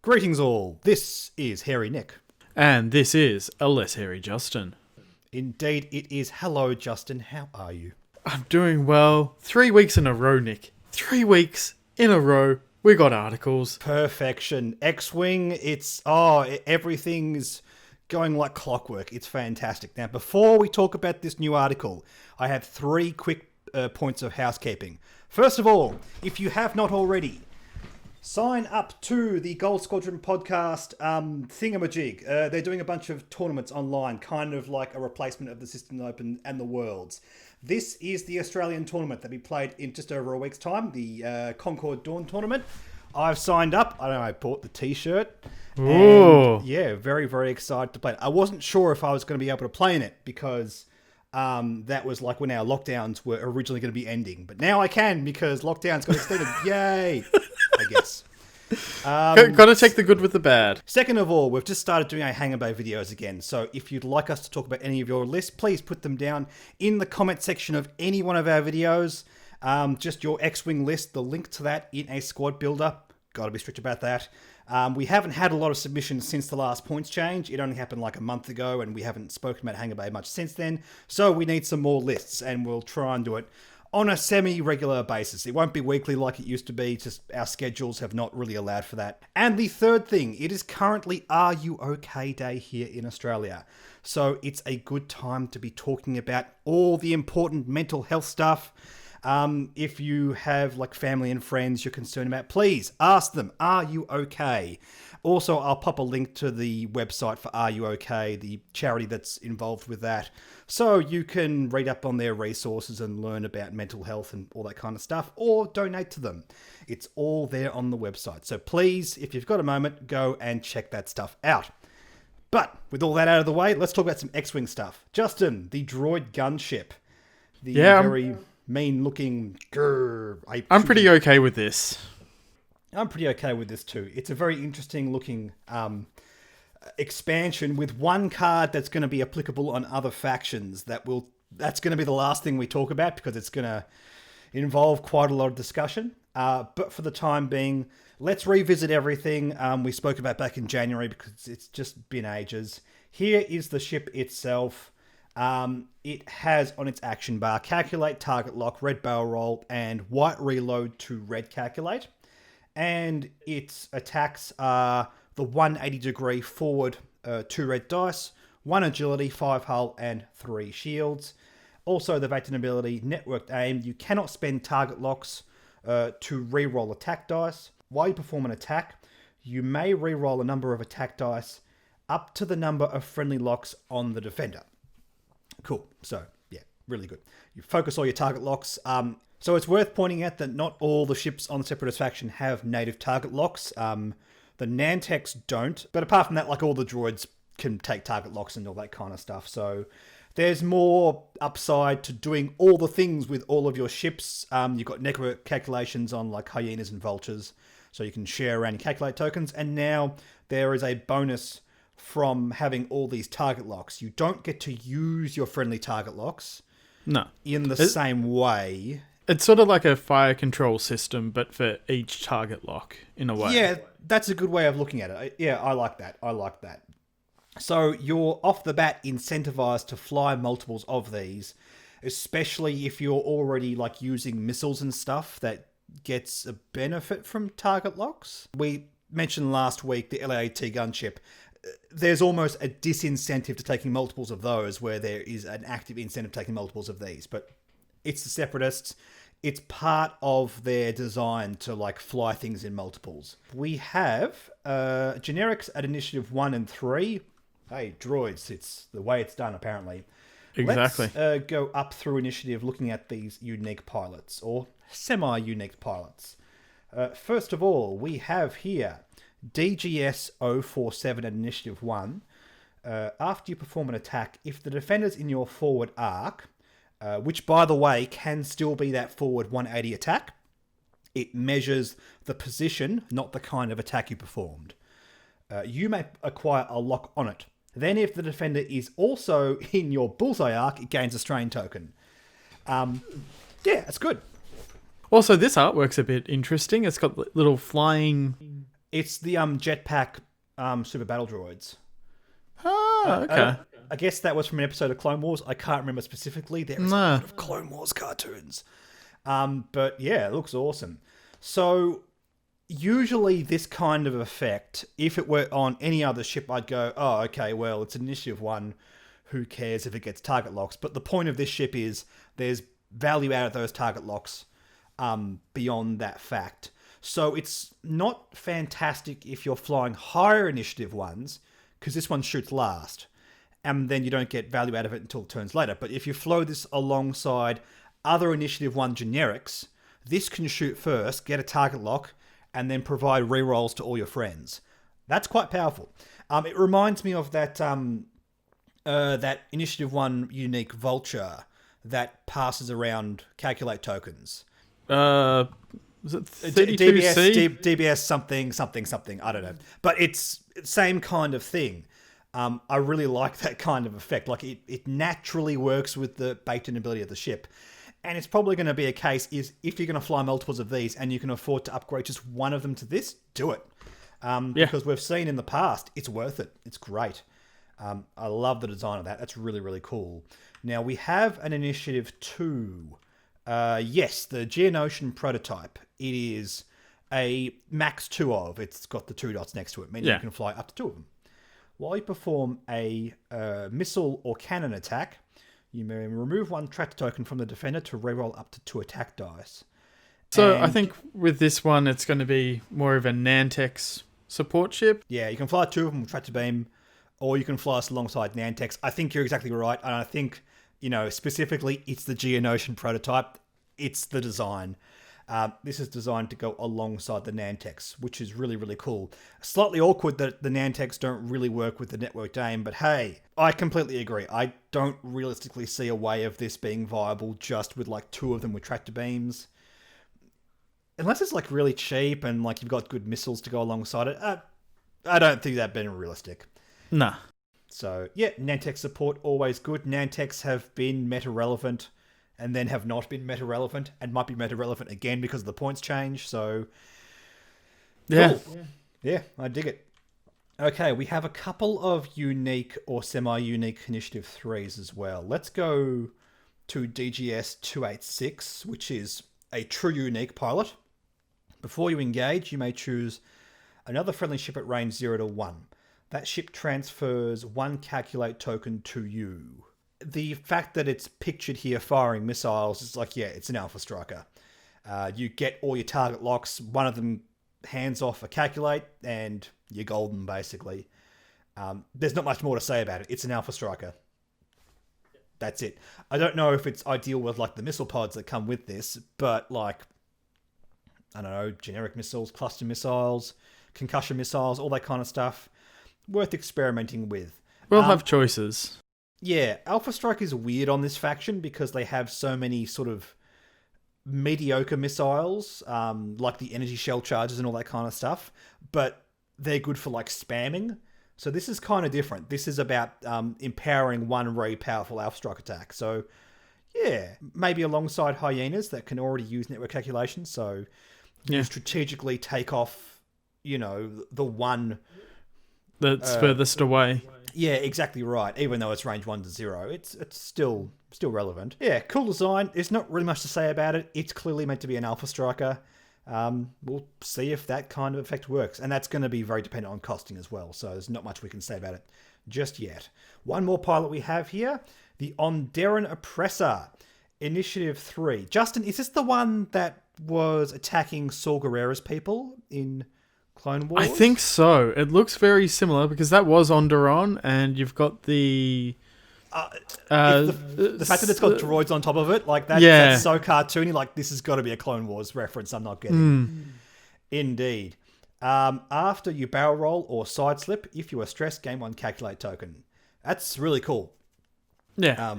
Greetings all, this is Hairy Nick. And this is a less hairy Justin. Indeed it is. Hello Justin, how are you? I'm doing well. 3 weeks in a row, Nick. 3 weeks in a row. We got articles. Perfection. X-Wing, everything's going like clockwork. It's fantastic. Now before we talk about this new article, I have 3 quick points of housekeeping. First of all, if you have not already, sign up to the Gold Squadron podcast thingamajig. They're doing a bunch of tournaments online, kind of like a replacement of the System Open and the Worlds. This is the Australian tournament that we played in just over a week's time, the Concord Dawn tournament. I've signed up. I bought the t-shirt. Ooh. And yeah, very, very excited to play it. I wasn't sure if I was going to be able to play in it because that was like when our lockdowns were originally going to be ending. But now I can because lockdowns got extended. Yay! I guess. Got to take the good with the bad. Second of all, we've just started doing our Hangar Bay videos again. So if you'd like us to talk about any of your lists, please put them down in the comment section of any one of our videos. Just your X-Wing list, the link to that in a squad builder. Got to be strict about that. We haven't had a lot of submissions since the last points change. It only happened like a month ago, and we haven't spoken about Hangar Bay much since then. So we need some more lists, and we'll try and do it on a semi-regular basis. It won't be weekly like it used to be, just our schedules have not really allowed for that. And the third thing, it is currently Are You OK Day here in Australia. So it's a good time to be talking about all the important mental health stuff. If you have like family and friends you're concerned about, please ask them, are you okay? Also, I'll pop a link to the website for Are You OK, the charity that's involved with that. So you can read up on their resources and learn about mental health and all that kind of stuff, or donate to them. It's all there on the website. So please, if you've got a moment, go and check that stuff out. But with all that out of the way, let's talk about some X-Wing stuff. Justin, the Droid Gunship. The very mean-looking... I'm pretty okay with this. I'm pretty okay with this too. It's a very interesting-looking expansion with one card that's going to be applicable on other factions. That's going to be the last thing we talk about because it's going to involve quite a lot of discussion. But for the time being, let's revisit everything we spoke about back in January because it's just been ages. Here is the ship itself. It has on its action bar calculate, target lock, red barrel roll, and white reload to red calculate. And its attacks are the 180 degree forward, 2 red dice, 1 agility, 5 hull, and 3 shields. Also, the Vacant ability, networked aim. You cannot spend target locks to re-roll attack dice. While you perform an attack, you may re-roll a number of attack dice up to the number of friendly locks on the defender. Cool. So, yeah, really good. You focus all your target locks. So it's worth pointing out that not all the ships on the Separatist faction have native target locks. The Nantex don't. But apart from that, like all the droids can take target locks and all that kind of stuff. So there's more upside to doing all the things with all of your ships. You've got network calculations on like hyenas and vultures. So you can share around and calculate tokens. And now there is a bonus from having all these target locks. You don't get to use your friendly target locks in the same way. It's sort of like a fire control system, but for each target lock, in a way. Yeah, that's a good way of looking at it. Yeah, I like that. So you're off the bat incentivized to fly multiples of these, especially if you're already like using missiles and stuff that gets a benefit from target locks. We mentioned last week the LAT gunship. There's almost a disincentive to taking multiples of those where there is an active incentive taking multiples of these. But it's the Separatists. It's part of their design to like fly things in multiples. We have generics at initiative 1 and 3. Hey, droids, it's the way it's done apparently. Exactly. Let's go up through initiative looking at these unique pilots or semi-unique pilots. First of all, we have here DGS 047 at initiative 1. After you perform an attack, if the defender's in your forward arc, which by the way can still be that forward 180 attack, it measures the position, not the kind of attack you performed. You may acquire a lock on it. Then if the defender is also in your bullseye arc, it gains a strain token. Yeah, it's good. Also, this artwork's a bit interesting. It's got little flying It's the jetpack super battle droids. Oh, okay. I guess that was from an episode of Clone Wars. I can't remember specifically. There is a lot of Clone Wars cartoons. But yeah, it looks awesome. So usually this kind of effect, if it were on any other ship, I'd go, oh, okay, well, it's Initiative 1. Who cares if it gets target locks? But the point of this ship is there's value out of those target locks beyond that fact. So it's not fantastic if you're flying higher initiative ones, because this one shoots last, and then you don't get value out of it until turns later. But if you flow this alongside other initiative 1 generics, this can shoot first, get a target lock, and then provide rerolls to all your friends. That's quite powerful. It reminds me of that that initiative 1 unique vulture that passes around calculate tokens. Was it 32C? DBS something. I don't know. But it's same kind of thing. I really like that kind of effect. Like it naturally works with the baked-in ability of the ship. And it's probably going to be a case is if you're going to fly multiples of these and you can afford to upgrade just one of them to this, do it. Because we've seen in the past, it's worth it. It's great. I love the design of that. That's really, really cool. Now, we have an Initiative 2. Yes, the Geonosian Prototype. It is a max 2 of. It's got the 2 dots next to it, meaning you can fly up to 2 of them. While you perform a missile or cannon attack, you may remove 1 tractor token from the defender to reroll up to 2 attack dice. So I think with this one, it's going to be more of a Nantex support ship. Yeah, you can fly 2 of them with tractor beam, or you can fly us alongside Nantex. I think you're exactly right, and I think, specifically, it's the Geonosian Prototype. It's the design. This is designed to go alongside the Nantex, which is really, really cool. Slightly awkward that the Nantex don't really work with the networked aim, but hey, I completely agree. I don't realistically see a way of this being viable just with like 2 of them with tractor beams. Unless it's like really cheap and like you've got good missiles to go alongside it. I don't think that being realistic. Nah. So yeah, Nantex support, always good. Nantex have been meta-relevant and then have not been meta-relevant and might be meta-relevant again because the points change. So yeah. Cool. Yeah, I dig it. Okay, we have a couple of unique or semi-unique Initiative 3s as well. Let's go to DGS 286, which is a true unique pilot. Before you engage, you may choose another friendly ship at range 0 to 1. That ship transfers 1 calculate token to you. The fact that it's pictured here firing missiles is like, yeah, it's an Alpha Striker. You get all your target locks, one of them hands off a calculate, and you're golden, basically. There's not much more to say about it. It's an Alpha Striker. That's it. I don't know if it's ideal with like the missile pods that come with this, but like, I don't know, generic missiles, cluster missiles, concussion missiles, all that kind of stuff. Worth experimenting with. We'll have choices. Yeah, Alpha Strike is weird on this faction because they have so many sort of mediocre missiles, like the energy shell charges and all that kind of stuff, but they're good for like spamming. So this is kind of different. This is about empowering 1 very powerful Alpha Strike attack. So yeah, maybe alongside hyenas that can already use network calculation. So you strategically take off, the one that's furthest away. Yeah, exactly right. Even though it's range 1 to 0, it's still relevant. Yeah, cool design. There's not really much to say about it. It's clearly meant to be an Alpha Striker. We'll see if that kind of effect works. And that's going to be very dependent on costing as well. So there's not much we can say about it just yet. One more pilot we have here. The Onderan Oppressor. Initiative 3. Justin, is this the one that was attacking Saw Gerrera's people in Clone Wars? I think so. It looks very similar because that was Onderan, and you've got the... the fact that it's got droids on top of it, like that's so cartoony. Like this has got to be a Clone Wars reference. I'm not getting. Indeed. After you barrel roll or side slip, if you are stressed, gain 1 calculate token. That's really cool. Yeah.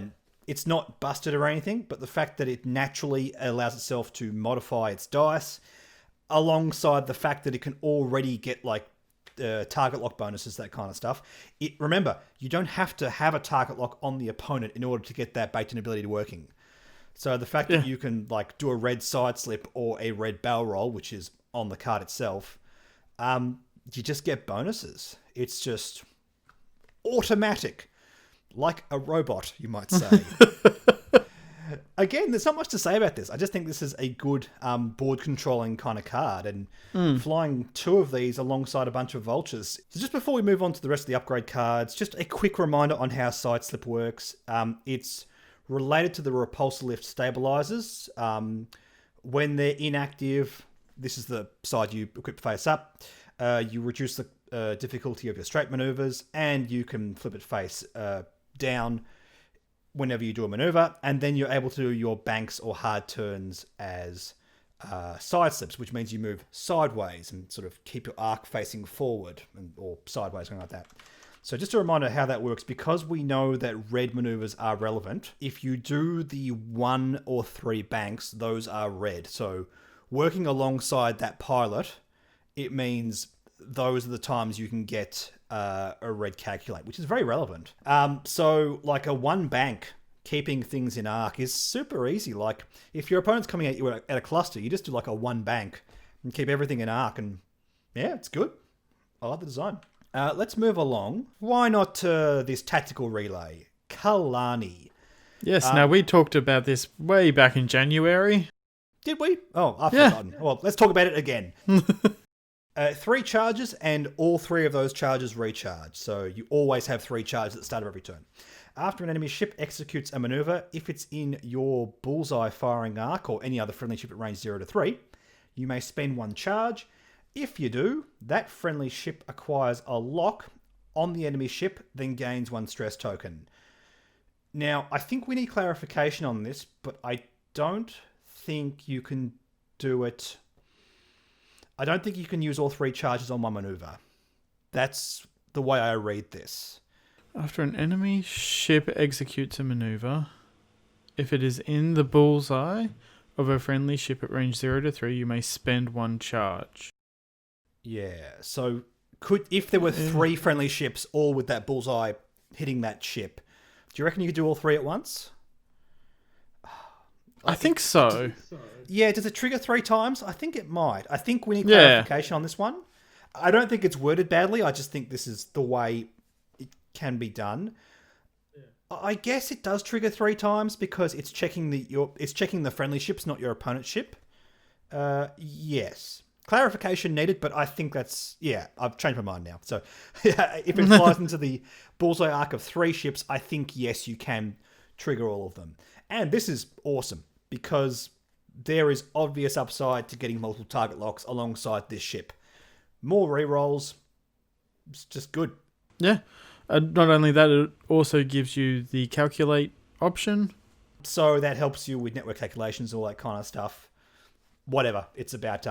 It's not busted or anything, but the fact that it naturally allows itself to modify its dice, alongside the fact that it can already get like target lock bonuses, that kind of stuff. Remember, you don't have to have a target lock on the opponent in order to get that baked-in ability working. So the fact that you can like do a red side slip or a red barrel roll, which is on the card itself, you just get bonuses. It's just automatic, like a robot, you might say. Again, there's not much to say about this. I just think this is a good board controlling kind of card, and flying 2 of these alongside a bunch of vultures. So just before we move on to the rest of the upgrade cards, just a quick reminder on how side slip works. It's related to the repulsor lift stabilizers. When they're inactive, this is the side you equip face up. You reduce the difficulty of your straight maneuvers, and you can flip it face down whenever you do a maneuver, and then you're able to do your banks or hard turns as side slips, which means you move sideways and sort of keep your arc facing forward or sideways, something like that. So just a reminder how that works, because we know that red maneuvers are relevant. If you do the 1 or 3 banks, those are red. So working alongside that pilot, it means those are the times you can get a red calculate, which is very relevant. So like a 1 bank keeping things in arc is super easy. Like if your opponent's coming at you at a cluster, you just do like a 1 bank and keep everything in arc, and yeah, it's good. I like the design. Let's move along. Why not this tactical relay, Kalani? Yes, now we talked about this way back in January. Did we? Oh, I've forgotten. Well, let's talk about it again. 3 charges, and all 3 of those charges recharge. So you always have 3 charges at the start of every turn. After an enemy ship executes a maneuver, if it's in your bullseye firing arc or any other friendly ship at range 0 to 3, you may spend 1 charge. If you do, that friendly ship acquires a lock on the enemy ship, then gains 1 stress token. Now, I think we need clarification on this, but I don't think you can do it. I don't think you can use all 3 charges on 1 maneuver. That's the way I read this. After an enemy ship executes a maneuver, if it is in the bullseye of a friendly ship at range 0 to 3, you may spend 1 charge. Yeah, so if there were 3 friendly ships all with that bullseye hitting that ship, do you reckon you could do all 3 at once? I think so. Yeah, does it trigger 3 times? I think it might. I think we need clarification on this one. I don't think it's worded badly. I just think this is the way it can be done. Yeah. I guess it does trigger 3 times because it's checking the friendly ships, not your opponent's ship. Yes. Clarification needed, but I think that's... Yeah, I've changed my mind now. So if it flies into the bullseye arc of 3 ships, I think, yes, you can trigger all of them. And this is awesome because there is obvious upside to getting multiple target locks alongside this ship. More rerolls. It's just good. Yeah. Not only that, it also gives you the calculate option. So that helps you with network calculations, all that kind of stuff. Whatever. It's about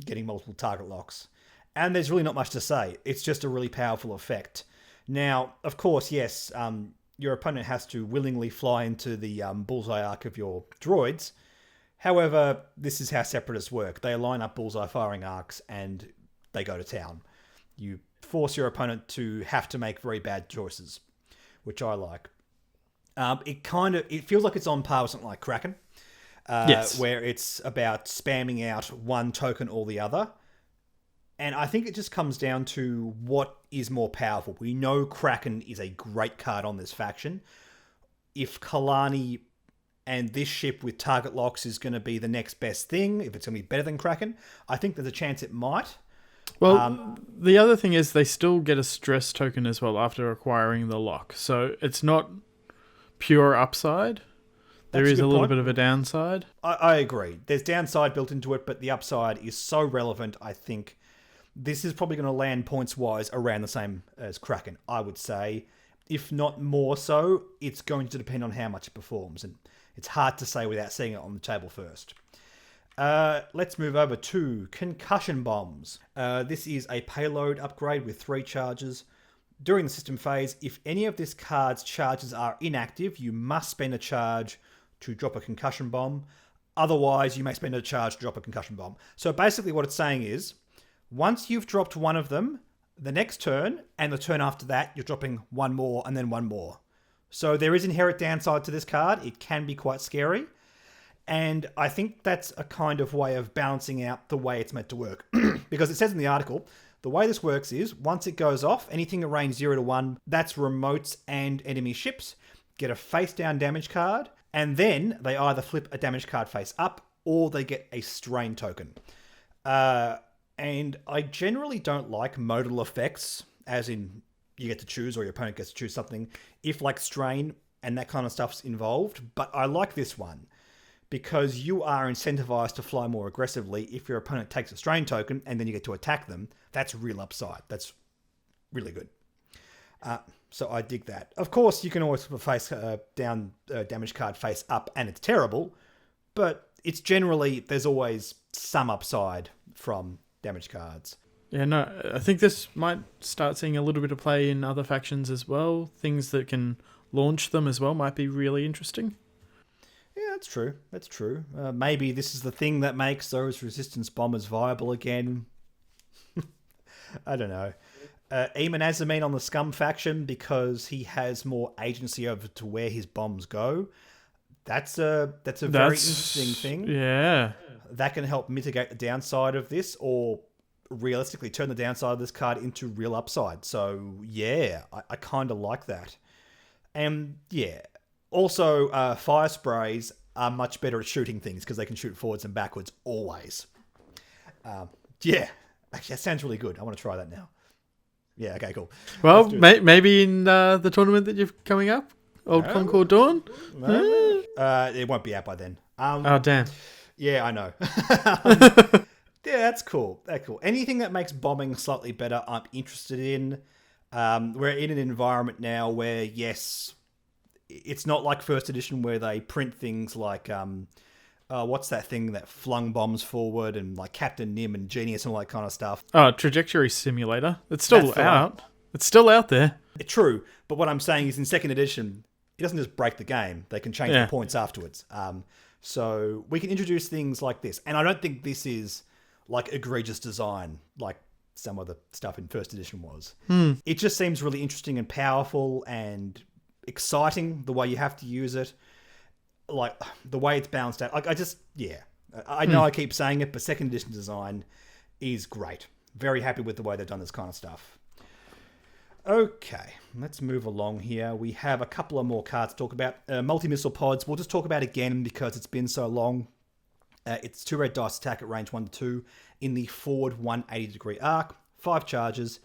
getting multiple target locks. And there's really not much to say. It's just a really powerful effect. Now, of course, yes, your opponent has to willingly fly into the bullseye arc of your droids. However, this is how separatists work. They line up bullseye firing arcs and they go to town. You force your opponent to have to make very bad choices, which I like. It feels like it's on par with something like Kraken, yes, where it's about spamming out one token or the other. And I think it just comes down to what is more powerful. We know Kraken is a great card on this faction. If Kalani and this ship with target locks is going to be the next best thing, if it's going to be better than Kraken, I think there's a chance it might. Well, the other thing is they still get a stress token as well after acquiring the lock. So it's not pure upside. There is a little bit of a downside. I agree. There's downside built into it, but the upside is so relevant, I think this is probably going to land points-wise around the same as Kraken, I would say. If not more so, it's going to depend on how much it performs. And it's hard to say without seeing it on the table first. Let's move over to Concussion Bombs. This is a payload upgrade with 3 charges. During the system phase, if any of this card's charges are inactive, you must spend a charge to drop a Concussion Bomb. Otherwise, you may spend a charge to drop a Concussion Bomb. So basically what it's saying is, once you've dropped one of them, the next turn and the turn after that, you're dropping one more and then one more. So there is inherent downside to this card. It can be quite scary. And I think that's a kind of way of balancing out the way it's meant to work. Because it says in the article, The way this works is, once it goes off, anything at range 0 to 1, that's remotes and enemy ships, get a face-down damage card, and then they either flip a damage card face up, or they get a strain token. And I generally don't like modal effects, as in you get to choose or your opponent gets to choose something, if like strain and that kind of stuff's involved. But I like this one because you are incentivized to fly more aggressively if your opponent takes a strain token and then you get to attack them. That's real upside. That's really good. So I dig that. Of course, you can always flip a face down damage card face up and it's terrible, but it's generally, there's always some upside from damage cards. Yeah, no, I think this might start seeing a little bit of play in other factions as well. Things that can launch them as well might be really interesting. Yeah, that's true. That's true. Maybe this is the thing that makes those resistance bombers viable again. I don't know. Eamon Azamine on the Scum faction, because he has more agency over to where his bombs go. That's a very interesting thing. Yeah. That can help mitigate the downside of this, or realistically turn the downside of this card into real upside. So yeah, I kind of like that. And yeah, also fire sprays are much better at shooting things because they can shoot forwards and backwards always. Yeah, actually that sounds really good. I want to try that now. Yeah, okay, cool. Well, maybe in the tournament that you're coming up, Old Concord Dawn? It won't be out by then. Oh, damn. Yeah, I know. Yeah, that's cool. That's cool. Anything that makes bombing slightly better, I'm interested in. We're in an environment now where, yes, it's not like first edition where they print things like, what's that thing that flung bombs forward and like Captain Nim and Genius and all that kind of stuff. Oh, Trajectory Simulator. It's still out. It's still out there. True, but what I'm saying is in second edition, it doesn't just break the game. They can change the points afterwards. So we can introduce things like this. And I don't think this is like egregious design like some of the stuff in first edition was. It just seems really interesting and powerful and exciting the way you have to use it. Like the way it's balanced out. Like I know I keep saying it, but second edition design is great. Very happy with the way they've done this kind of stuff. Okay, let's move along here. We have a couple of more cards to talk about. Multi-missile pods, we'll just talk about again because it's been so long. It's 2 red dice attack at range 1 to 2 in the forward 180 degree arc. 5 charges.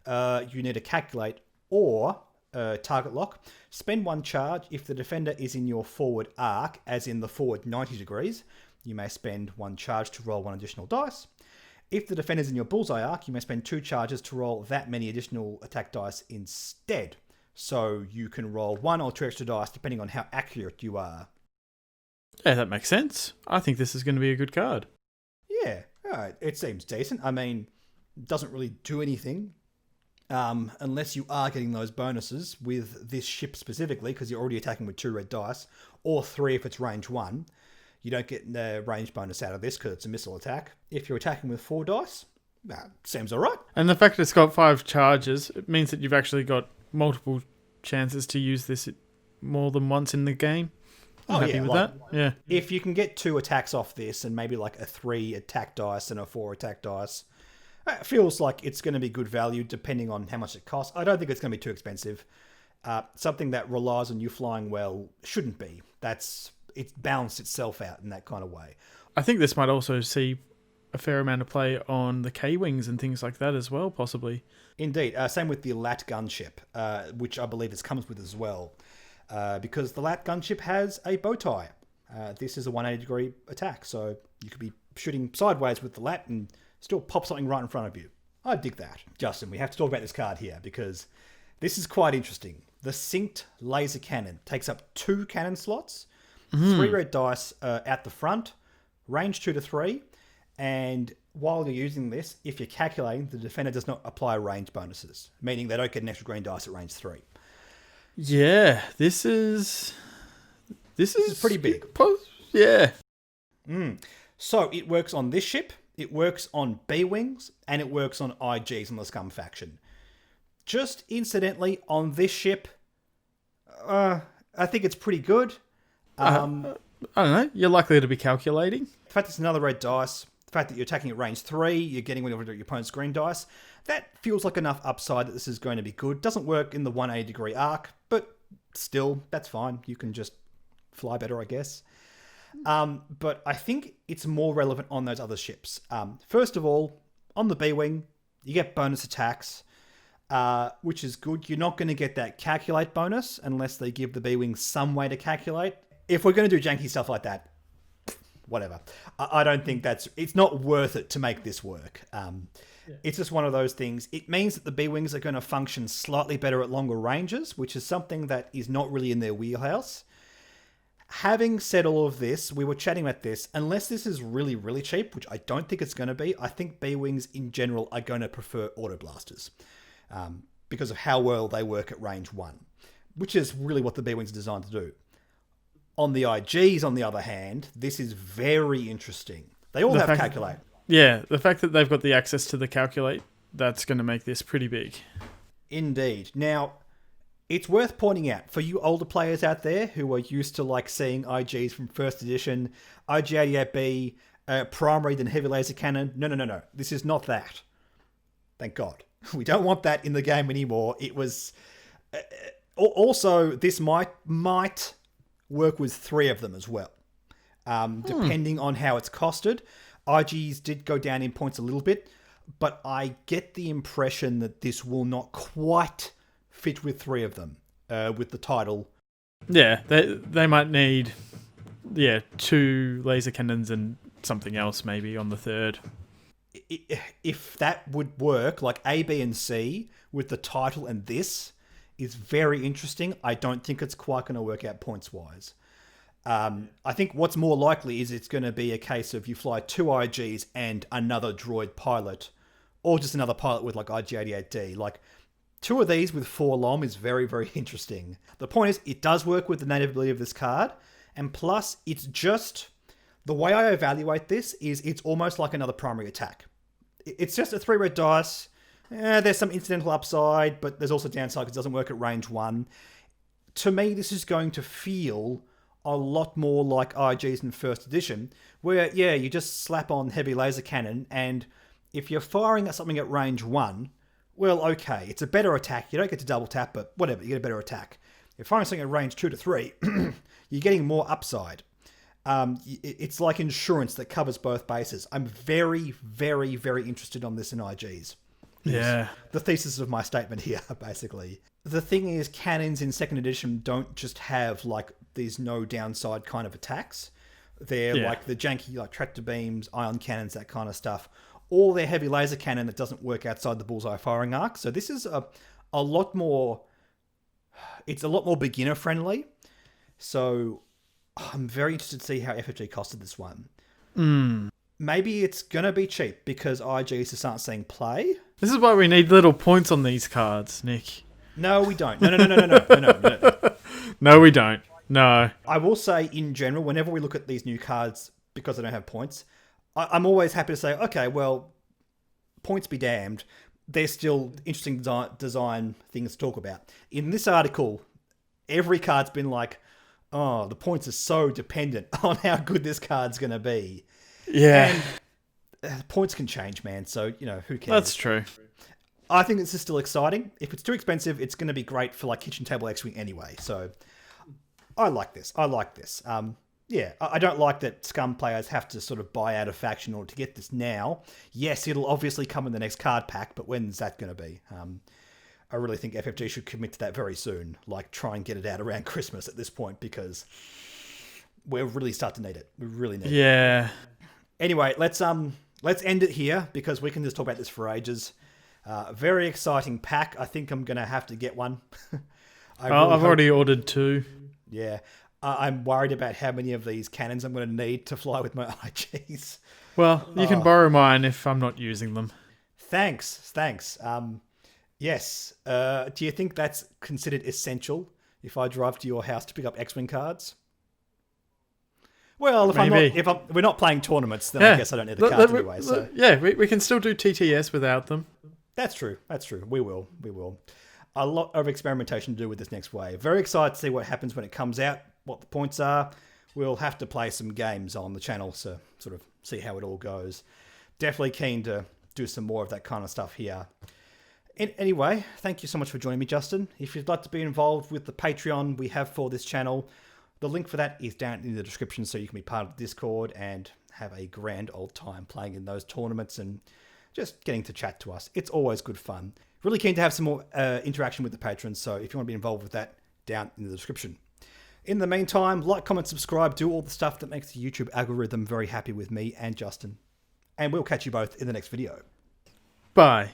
You need to calculate or target lock. Spend 1 charge if the defender is in your forward arc, as in the forward 90 degrees. You may spend 1 charge to roll 1 additional dice. If the defender is in your bullseye arc, you may spend 2 charges to roll that many additional attack dice instead. So you can roll 1 or 2 extra dice depending on how accurate you are. Yeah, that makes sense. I think this is going to be a good card. Yeah, it seems decent. I mean, it doesn't really do anything unless you are getting those bonuses with this ship specifically, because you're already attacking with 2 red dice, or 3 if it's range 1. You don't get the range bonus out of this because it's a missile attack. If you're attacking with 4 dice, seems all right. And the fact that it's got 5 charges, it means that you've actually got multiple chances to use this more than once in the game. I'm happy with that. Yeah. If you can get 2 attacks off this and maybe like a 3 attack dice and a 4 attack dice, it feels like it's going to be good value depending on how much it costs. I don't think it's going to be too expensive. Something that relies on you flying well shouldn't be. It's balanced itself out in that kind of way. I think this might also see a fair amount of play on the K-Wings and things like that as well, possibly. Indeed. Same with the Lat Gunship, which I believe this comes with as well. Because the Lat Gunship has a bow tie. This is a 180 degree attack, so you could be shooting sideways with the Lat and still pop something right in front of you. I dig that. Justin, we have to talk about this card here because this is quite interesting. The Synced Laser Cannon takes up 2 cannon slots, 3 red dice at the front, range 2 to 3, and while you're using this, if you're calculating, the defender does not apply range bonuses, meaning they don't get an extra green dice at range 3. Yeah, this is pretty big. Yeah. So it works on this ship, it works on B-Wings, and it works on IGs on the Scum faction. Just incidentally, on this ship, I think it's pretty good. I don't know. You're likely to be calculating. The fact it's another red dice, the fact that you're attacking at range 3, you're getting rid of your opponent's green dice, That feels like enough upside that this is going to be good. Doesn't work in the 180-degree arc, but still, that's fine. You can just fly better, I guess. But I think it's more relevant on those other ships. First of all, on the B-Wing, you get bonus attacks, which is good. You're not going to get that calculate bonus unless they give the B-Wing some way to calculate. If we're going to do janky stuff like that, whatever. I don't think it's not worth it to make this work. It's just one of those things. It means that the B-Wings are going to function slightly better at longer ranges, which is something that is not really in their wheelhouse. Having said all of this, we were chatting about this. Unless this is really, really cheap, which I don't think it's going to be, I think B-Wings in general are going to prefer auto blasters because of how well they work at range 1, which is really what the B-Wings are designed to do. On the IGs, on the other hand, this is very interesting. They all have calculate. Yeah, the fact that they've got the access to the calculate, that's going to make this pretty big. Indeed. Now, it's worth pointing out, for you older players out there who are used to seeing IGs from first edition, IG-88B, primary, then heavy laser cannon. No. This is not that. Thank God. We don't want that in the game anymore. It was... also, this might work with 3 of them as well, depending on how it's costed. IGs did go down in points a little bit, but I get the impression that this will not quite fit with 3 of them with the title. Yeah, they might need 2 laser cannons and something else maybe on the 3rd. If that would work, like A, B, and C with the title and this is very interesting. I don't think it's quite going to work out points-wise. I think what's more likely is it's going to be a case of you fly 2 IGs and another droid pilot, or just another pilot with IG-88D. 2 of these with 4 LOM is very, very interesting. The point is, it does work with the native ability of this card, and plus, it's just... The way I evaluate this is it's almost like another primary attack. It's just a 3 red dice. There's some incidental upside, but there's also downside because it doesn't work at range 1. To me, this is going to feel a lot more like IGs in first edition, where, you just slap on heavy laser cannon, and if you're firing at something at range 1, well, okay, it's a better attack. You don't get to double tap, but whatever, you get a better attack. If you're firing something at range 2 to 3, you're getting more upside. It's like insurance that covers both bases. I'm very, very, very interested on this in IGs. Yeah. The thesis of my statement here, basically. The thing is, cannons in second edition don't just have these no downside kind of attacks. They're like the janky tractor beams, ion cannons, that kind of stuff. Or their heavy laser cannon that doesn't work outside the bullseye firing arc. So this is a lot more... It's a lot more beginner friendly. So I'm very interested to see how FFG costed this one. Maybe it's going to be cheap because IGs are start seeing play. This is why we need little points on these cards, Nick. No, we don't. No. No, we don't. No. I will say, in general, whenever we look at these new cards, because they don't have points, I'm always happy to say, okay, well, points be damned. There's still interesting design things to talk about. In this article, every card's been the points are so dependent on how good this card's going to be. Yeah. And points can change, man. So, who cares? That's true. I think this is still exciting. If it's too expensive, it's going to be great for kitchen table X-Wing anyway. So I like this. I don't like that scum players have to sort of buy out a faction in order to get this now. Yes, it'll obviously come in the next card pack, but when's that going to be? I really think FFG should commit to that very soon. Try and get it out around Christmas at this point, because we're really starting to need it. We really need it. Yeah. Anyway, let's end it here because we can just talk about this for ages. Very exciting pack. I think I'm going to have to get one. I've already ordered 2. Yeah. I'm worried about how many of these cannons I'm going to need to fly with my IGs. Well, you can borrow mine if I'm not using them. Thanks. Yes. Do you think that's considered essential if I drive to your house to pick up X-Wing cards? Well, if we're not playing tournaments, then I guess I don't need the cards anyway. So we can still do TTS without them. That's true. We will. A lot of experimentation to do with this next wave. Very excited to see what happens when it comes out, what the points are. We'll have to play some games on the channel to sort of see how it all goes. Definitely keen to do some more of that kind of stuff here. Anyway, thank you so much for joining me, Justin. If you'd like to be involved with the Patreon we have for this channel, the link for that is down in the description, so you can be part of the Discord and have a grand old time playing in those tournaments and just getting to chat to us. It's always good fun. Really keen to have some more interaction with the patrons, so if you want to be involved with that, down in the description. In the meantime, like, comment, subscribe, do all the stuff that makes the YouTube algorithm very happy with me and Justin. And we'll catch you both in the next video. Bye.